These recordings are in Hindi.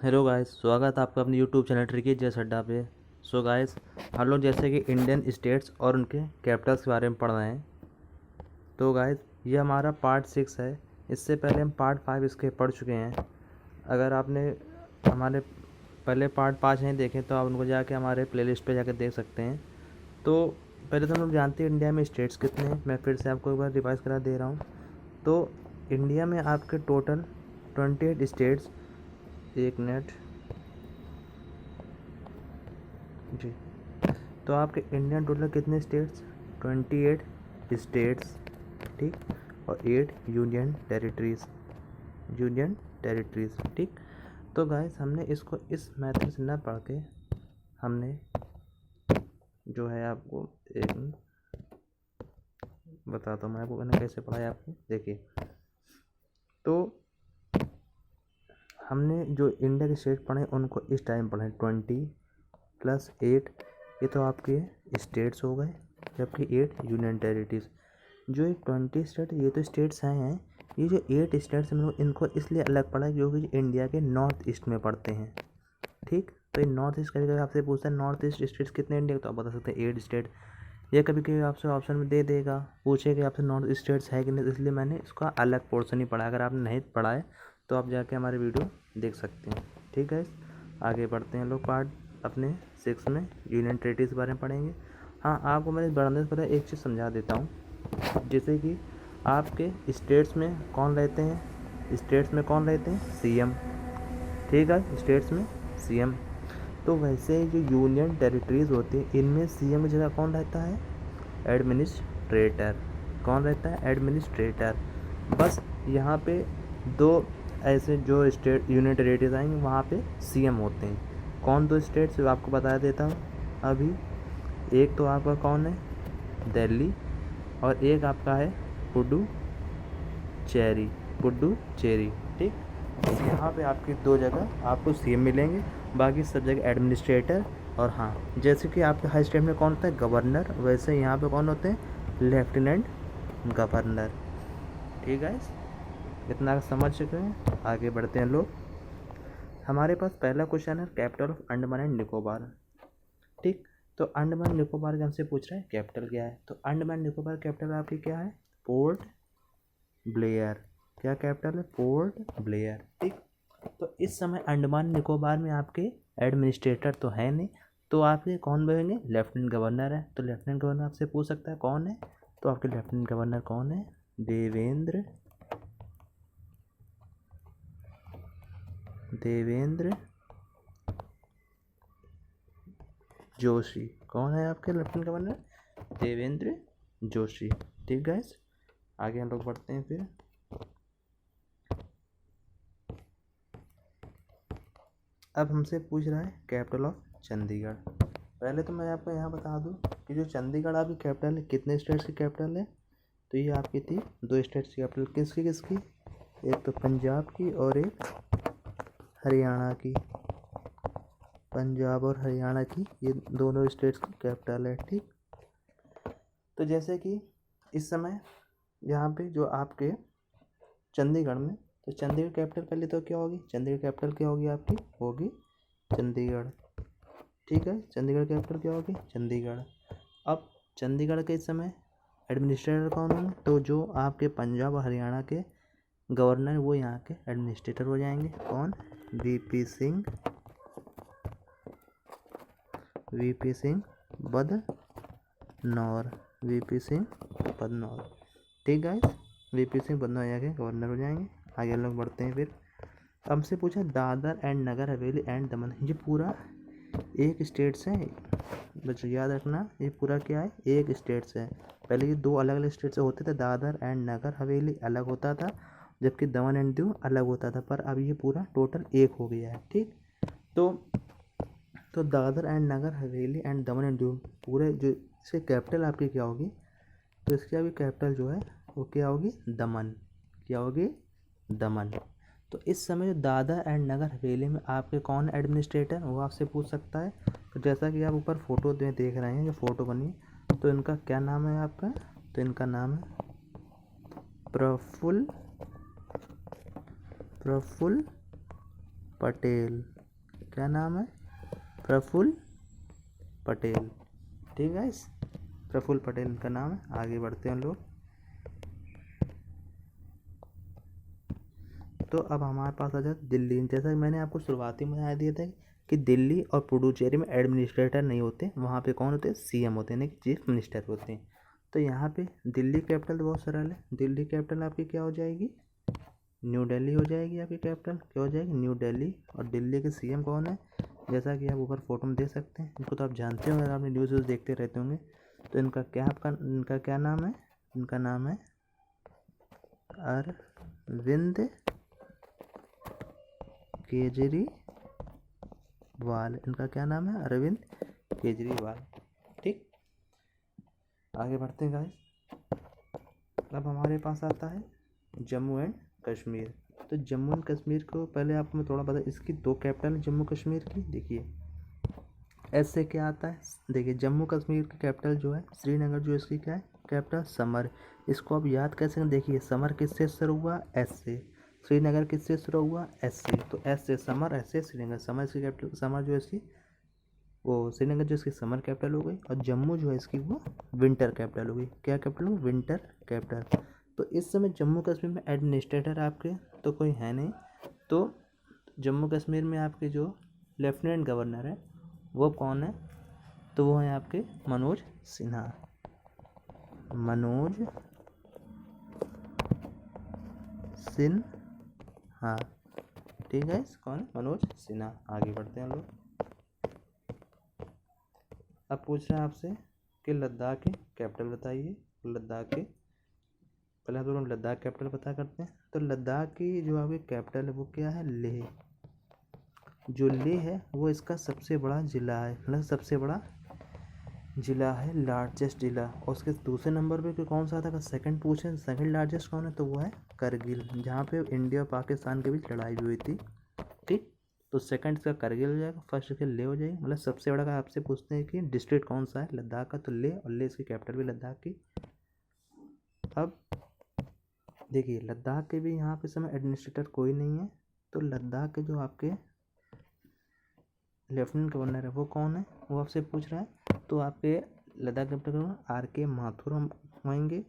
हेलो गाइस, स्वागत है आपका अपने यूट्यूब चैनल ट्रिकी जैस अड्डा पे। सो गाइस, हम लोग जैसे कि इंडियन स्टेट्स और उनके कैपिटल्स के बारे में पढ़ रहे हैं। तो गाइस, ये हमारा पार्ट 6 है। इससे पहले हम पार्ट 5 इसके पढ़ चुके हैं। अगर आपने हमारे पहले पार्ट 5 नहीं देखे तो आप उनको जाके हमारे प्लेलिस्ट पे जाकर देख सकते हैं। तो पहले तो हम लोग जानते हैं इंडिया में स्टेट्स कितने हैं। मैं फिर से आपको एक बार रिवाइज करा दे रहा हूँ। तो इंडिया में आपके टोटल 28 स्टेट्स, एक मिनट जी। तो आपके इंडियन टोटल कितने स्टेट्स? 28 स्टेट्स, ठीक, और 8 यूनियन टेरिटरीज, ठीक। तो गाइस, हमने इसको इस मेथड से ना पढ़ के हमने जो है आपको एक बताता हूँ मैं आपको मैंने कैसे पढ़ाया आपको। देखिए, तो हमने जो इंडिया के स्टेट पढ़े उनको इस टाइम पढ़े 20 + 8, ये तो आपके स्टेट्स हो गए, जबकि 8 यूनियन टेरिटरीज। जो ये 20 स्टेट, ये तो स्टेट्स हैं। ये जो 8 स्टेट्स हैं, इनको इसलिए अलग पढ़ा क्योंकि इंडिया के नॉर्थ ईस्ट में पड़ते हैं, ठीक। तो ये नॉर्थ ईस्ट कभी कभी आपसे पूछता है नॉर्थ ईस्ट स्टेट्स कितने इंडिया के, तो आप बता सकते हैं 8 स्टेट। ये कभी कभी आपसे ऑप्शन में दे देगा, पूछेगा आपसे नॉर्थ ईस्ट स्टेट्स है कि नहीं, इसलिए मैंने इसका अलग पोर्शन ही पढ़ा। अगर आपने नहीं पढ़ा है तो आप जाके हमारे वीडियो देख सकते हैं, ठीक है। आगे बढ़ते हैं लोग पार्ट अपने 6 में यूनियन टेरिटरीज के बारे में पढ़ेंगे। हाँ, आपको मैं बढ़ने से पहले एक चीज़ समझा देता हूँ। जैसे कि आपके स्टेट्स में कौन रहते हैं? स्टेट्स में कौन रहते हैं? सीएम, ठीक है, स्टेट्स में सीएम। तो वैसे जो यूनियन टेरिटरीज होती है, इनमें सीएम की जगह कौन रहता है? एडमिनिस्ट्रेटर। कौन रहता है? एडमिनिस्ट्रेटर। बस यहाँ पे दो ऐसे जो स्टेट यूनियन टेरिटरीज आएंगे वहाँ पे सीएम होते हैं। कौन? दो स्टेट्स आपको बता देता हूँ अभी। एक तो आपका कौन है? दिल्ली, और एक आपका है पुडुचेरी, ठीक। यहाँ पे आपकी दो जगह आपको सीएम मिलेंगे, बाकी सब जगह एडमिनिस्ट्रेटर। और हाँ, जैसे कि आपके हर स्टेट में कौन होता है? गवर्नर। वैसे यहाँ पे कौन होते हैं? लेफ्टिनेंट गवर्नर, ठीक है। इतना समझ चुके हैं, आगे बढ़ते हैं लोग। हमारे पास पहला क्वेश्चन है capital of Andaman and Nicobar, ठीक। तो अंडमान निकोबार का हमसे पूछ रहा है कैपिटल क्या है। तो अंडमान निकोबार कैपिटल आपकी क्या है? Port Blair. क्या कैपिटल है? पोर्ट ब्लेयर, ठीक। तो इस समय अंडमान निकोबार में आपके एडमिनिस्ट्रेटर तो है नहीं, तो आपके कौन बनेंगे? लेफ्टिनेंट गवर्नर है। तो लेफ्टिनेंट गवर्नर आपसे पूछ सकता है कौन है, तो आपके लेफ्टिनेंट गवर्नर कौन है? देवेंद्र जोशी। कौन है आपके लेफ्टिनेंट गवर्नर? देवेंद्र जोशी, ठीक गाइस। आगे हम लोग बढ़ते हैं फिर। अब हमसे पूछ रहा है कैपिटल ऑफ चंडीगढ़। पहले तो मैं आपको यहाँ बता दूँ कि जो चंडीगढ़ आपकी कैपिटल है, कितने स्टेट्स की कैपिटल है? तो ये आपकी थी 2 स्टेट्स की कैपिटल। किसकी? एक तो पंजाब की और एक हरियाणा की। पंजाब और हरियाणा की ये दोनों स्टेट्स की कैपिटल है, ठीक। तो जैसे कि इस समय यहाँ पे जो आपके चंडीगढ़ में, तो चंडीगढ़ कैपिटल पहले तो क्या होगी? चंडीगढ़ कैपिटल क्या होगी आपकी? होगी चंडीगढ़, ठीक है। चंडीगढ़ कैपिटल क्या होगी? चंडीगढ़। अब चंडीगढ़ के इस समय एडमिनिस्ट्रेटर कौन होंगे? तो जो आपके पंजाब और हरियाणा के गवर्नर, वो यहाँ के एडमिनिस्ट्रेटर हो जाएंगे। कौन? वीपी सिंह बदनौर, ठीक गाइस। वीपी सिंह बदनौर यहाँ के गवर्नर हो जाएंगे। आगे लोग बढ़ते हैं फिर। हमसे पूछा दादर एंड नगर हवेली एंड दमन, ये पूरा एक स्टेट्स है। बच्चों याद रखना, ये पूरा क्या है? एक स्टेट्स है। पहले ये 2 अलग अलग स्टेट से होते थे, दादर एंड नगर हवेली अलग होता था, जबकि दमन एंड दीव अलग होता था। पर अब ये पूरा टोटल एक हो गया है, ठीक। तो Dadar and Nagar Haveli and Daman and Diu पूरे जो इसके कैपिटल आपकी क्या होगी? तो इसकी अभी कैपिटल जो है वो क्या होगी? दमन। क्या होगी? दमन। तो इस समय जो दादर एंड नगर हवेली में आपके कौन एडमिनिस्ट्रेटर, वो आपसे पूछ सकता है। तो जैसा कि आप ऊपर फोटो में देख रहे हैं, जो फोटो बनी, तो इनका क्या नाम है आपका? तो इनका नाम है प्रफुल्ल पटेल, क्या नाम है? प्रफुल्ल पटेल। ठीक है, इस प्रफुल्ल पटेल इनका नाम है। आगे बढ़ते हैं लोग। तो अब हमारे पास आ जाए दिल्ली। जैसा कि मैंने आपको शुरुआती में बता दिया था कि दिल्ली और पुडुचेरी में एडमिनिस्ट्रेटर नहीं होते, वहाँ पे कौन होते हैं? सीएम होते हैं, यानी कि चीफ मिनिस्टर होते हैं। तो यहाँ पे दिल्ली कैपिटल तो बहुत सरल है। दिल्ली कैपिटल आपकी क्या हो जाएगी? न्यू दिल्ली हो जाएगी। आपकी कैपिटल क्या हो जाएगी? न्यू दिल्ली। और दिल्ली के सीएम कौन है? जैसा कि आप ऊपर फोटो में देख सकते हैं, इनको तो आप जानते हो, अगर आपने न्यूज़ देखते रहते होंगे। तो इनका क्या नाम है? इनका नाम है अरविंद केजरीवाल। इनका क्या नाम है? अरविंद केजरीवाल। ठीक, आगे बढ़ते हैं गाइस। अब हमारे पास आता है जम्मू एंड कश्मीर। तो जम्मू एंड कश्मीर को पहले आपको मैं थोड़ा बता, इसकी दो कैपिटल है जम्मू कश्मीर की। देखिए एस से क्या आता है? देखिए जम्मू कश्मीर की कैपिटल जो है श्रीनगर, जो इसकी क्या है कैपिटल? समर। इसको आप याद कैसे करें? देखिए समर किससे शुरू हुआ? एस से। श्रीनगर किससे शुरू हुआ? एस से। तो एस से समर, एस से श्रीनगर। समर इसकी कैपिटल, समर जो है इसकी वो श्रीनगर जो इसकी समर कैपिटल हो गई, और जम्मू जो है इसकी वो विंटर कैपिटल हो गई। क्या कैपिटल हो? Winter capital. तो इस समय जम्मू कश्मीर में एडमिनिस्ट्रेटर आपके तो कोई है नहीं। तो जम्मू कश्मीर में आपके जो लेफ्टिनेंट गवर्नर है वो कौन है? तो वो है आपके मनोज सिन्हा। मनोज सिन्हा। ठीक है, कौन है? मनोज सिन्हा। आगे बढ़ते हैं लोग। अब पूछ रहे हैं आपसे कि लद्दाख की कैपिटल बताइए। लद्दाख के पहले हम लोग लद्दाख कैपिटल पता करते हैं। तो लद्दाख की जो आपकी कैपिटल है वो क्या है? लेह। जो लेह है वो इसका सबसे बड़ा ज़िला है, मतलब सबसे बड़ा ज़िला है, लार्जेस्ट ज़िला। और उसके दूसरे नंबर पे कौन सा आता है? सेकंड पूछे सेकंड लार्जेस्ट कौन है? तो वो है करगिल, जहाँ पे इंडिया और पाकिस्तान के बीच लड़ाई भी हुई थी। ठीक, तो सेकंड इसका करगिल हो जाएगा, फर्स्ट इसका लेह हो जाएगी। मतलब सबसे बड़ा का आपसे पूछते हैं कि डिस्ट्रिक्ट कौन सा है लद्दाख का, तो लेह, और लेह इसकी कैपिटल भी लद्दाख की। अब देखिए लद्दाख के भी यहाँ पे समय एडमिनिस्ट्रेटर कोई नहीं है। तो लद्दाख के जो आपके लेफ्टिनेंट गवर्नर है वो कौन है? वो आपसे पूछ रहा है। तो आपके लद्दाख कैपिटल RK माथुर हम होंगे।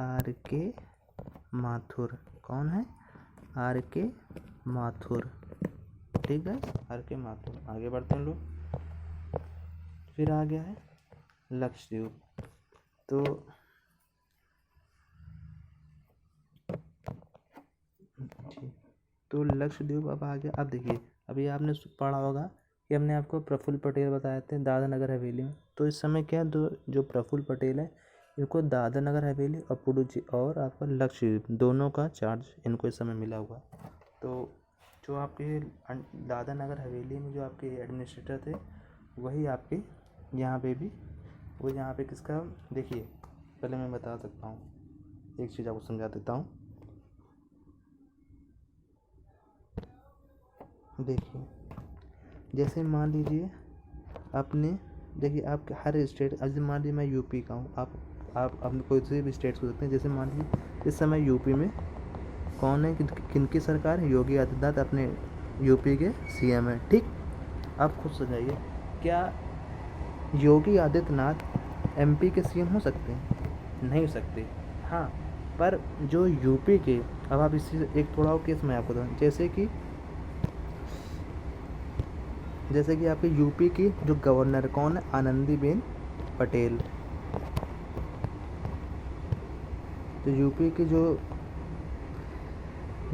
RK माथुर कौन है? RK माथुर। ठीक है, RK माथुर। आगे बढ़ते हैं लोग। फिर आ गया है लक्षद्वीप। तो लक्षद्वीप अब आ गया। अब देखिए अभी आपने पढ़ा होगा कि हमने आपको प्रफुल्ल पटेल बताए थे दादरा नगर हवेली में। तो इस समय क्या जो प्रफुल्ल पटेल है इनको दादरा नगर हवेली और पुडुचेरी और आपका लक्षद्वीप दोनों का चार्ज इनको इस समय मिला हुआ। तो जो आपके दादरा नगर हवेली में जो आपके एडमिनिस्ट्रेटर थे वही आपके यहाँ पे भी वो यहाँ पे किसका? देखिए पहले मैं बता सकता हूँ, एक चीज़ आपको समझा देता हूँ। देखिए जैसे मान लीजिए आपने, देखिए आप हर स्टेट, अब मान लीजिए मैं यूपी का हूँ, आप अपने कोई से भी स्टेट हो सकते हैं। जैसे मान लीजिए इस समय यूपी में कौन है, किनकी सरकार है? योगी आदित्यनाथ अपने यूपी के सीएम है। ठीक, आप खुद समझाइए क्या योगी आदित्यनाथ एमपी के सीएम हो सकते हैं? नहीं हो सकते। हाँ, पर जो यूपी के, अब आप इसी एक थोड़ा और केस मैं आपको बताऊँ, जैसे कि आपके यूपी की जो गवर्नर कौन है? आनंदीबेन पटेल। तो यूपी की जो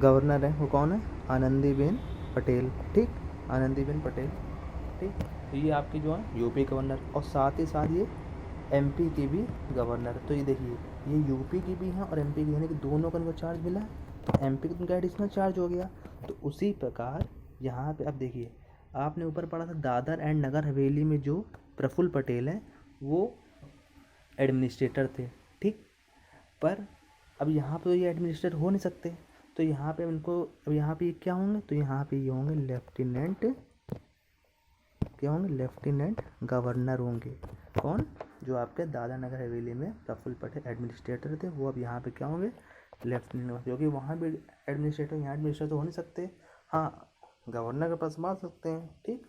गवर्नर है वो कौन है? आनंदीबेन पटेल। ठीक, आनंदीबेन पटेल। ठीक, तो ये आपकी जो है यूपी गवर्नर, और साथ ही साथ ये एमपी की भी गवर्नर। तो ये देखिए ये यूपी की भी है और एमपी की, यानी कि दोनों का इनको चार्ज मिला है। तो एमपी का इनका एडिशनल चार्ज हो गया। तो उसी प्रकार यहाँ पे अब देखिए आपने ऊपर पढ़ा था दादर एंड नगर हवेली में जो प्रफुल्ल पटेल हैं वो एडमिनिस्ट्रेटर थे। ठीक, पर अब यहाँ पे तो ये एडमिनिस्ट्रेटर हो नहीं सकते। तो यहाँ पे इनको, अब यहाँ पे क्या होंगे? तो यहाँ पे ये होंगे लेफ्टिनेंट, क्या होंगे? लेफ्टिनेंट गवर्नर होंगे। कौन? जो आपके दादरा नगर हवेली में प्रफुल्ल पटेल एडमिनिस्ट्रेटर थे वो अब यहाँ पे क्या होंगे? लेफ्टिनेंट, क्योंकि वहाँ भी एडमिनिस्ट्रेटर, यहाँ एडमिनिस्ट्रेटर तो हो नहीं सकते। हाँ, गवर्नर के पास मार सकते हैं। ठीक,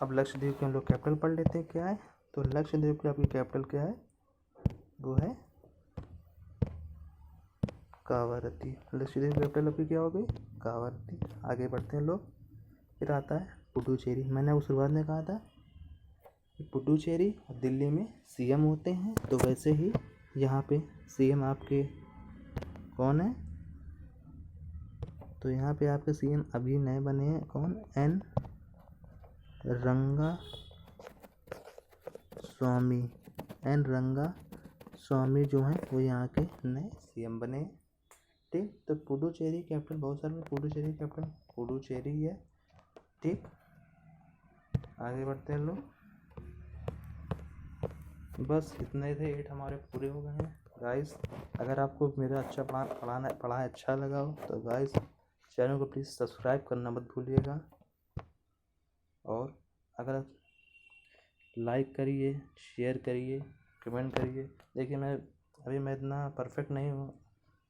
अब लक्षद्वीप के हम लोग कैपिटल पढ़ लेते हैं क्या है। तो लक्षद्वीप की आपकी कैपिटल क्या है, वो है कावारत्ती। लक्षद्वीप कैपिटल आपकी क्या हो गई, कावारत्ती। आगे बढ़ते हैं लोग। फिर आता है पुडुचेरी। मैंने वो शुरुआत में कहा था कि पुडुचेरी और दिल्ली में सीएम होते हैं, तो वैसे ही यहाँ पे सीएम आपके कौन है, तो यहाँ पे आपके सीएम अभी नए बने हैं, कौन, एन रंगा स्वामी। एन रंगा स्वामी जो हैं वो यहाँ के नए सीएम बने हैं। ठीक, तो पुडुचेरी कैपिटल, बहुत सारे में पुडुचेरी कैपिटल पुडुचेरी है। ठीक, आगे बढ़ते हैं लोग। बस इतने ही थे, 8 हमारे पूरे हो गए हैं गाइस। अगर आपको मेरा अच्छा पढ़ाई अच्छा लगा हो तो गाइस चैनल को प्लीज़ सब्सक्राइब करना मत भूलिएगा, और अगर लाइक करिए, शेयर करिए, कमेंट करिए। देखिए मैं इतना परफेक्ट नहीं हूँ,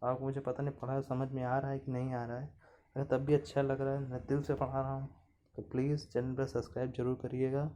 आपको मुझे पता नहीं पढ़ा समझ में आ रहा है कि नहीं आ रहा है। अगर तब भी अच्छा लग रहा है, मैं दिल से पढ़ा रहा हूँ, तो प्लीज़ चैनल पर सब्सक्राइब जरूर करिएगा।